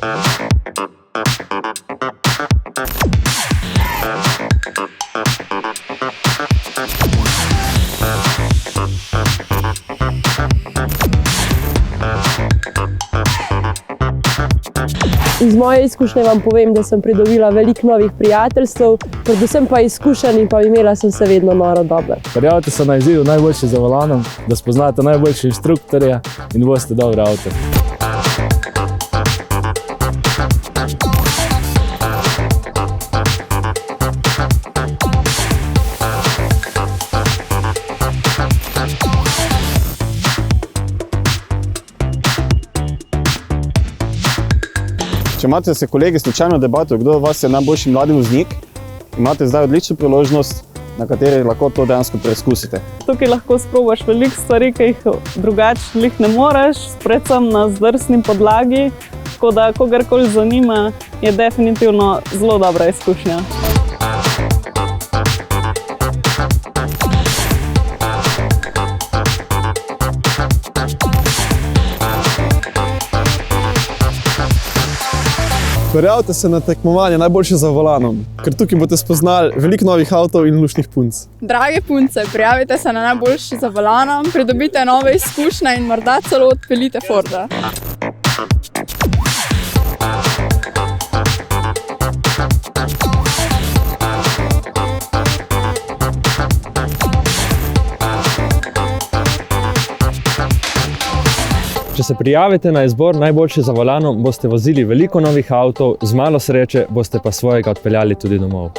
Iz moje izkušnje vam povem, da sem pridobila veliko novih prijateljstev, predvsem pa izkušenj in pa imela sem se vedno noro dobro. Prijavite se na izziv Najboljši za volanom, da spoznate najboljše inštruktorje in boste dobri avtor. Če imate se kolegi slučajno debato, kdo od vas je najboljši mladi voznik, imate zdaj odlično priložnost, na kateri lahko to dejansko preizkusite. Tukaj lahko sprobaš veliko stvari, ki jih drugače ne moreš, predvsem na zdrsni podlagi, tako da kogarkoli zanima, je definitivno zelo dobra izkušnja. Prijavite se na tekmovanje Najboljši za volanom, ker tukaj boste spoznali veliko novih avtov in luštnih punc. Drage punce, prijavite se na Najboljši za volanom, pridobite nove izkušnje in morda celo odpeljite Forda. Če se prijavite na izbor Najboljši za volanom, boste vozili veliko novih avtov, z malo sreče boste pa svojega odpeljali tudi domov.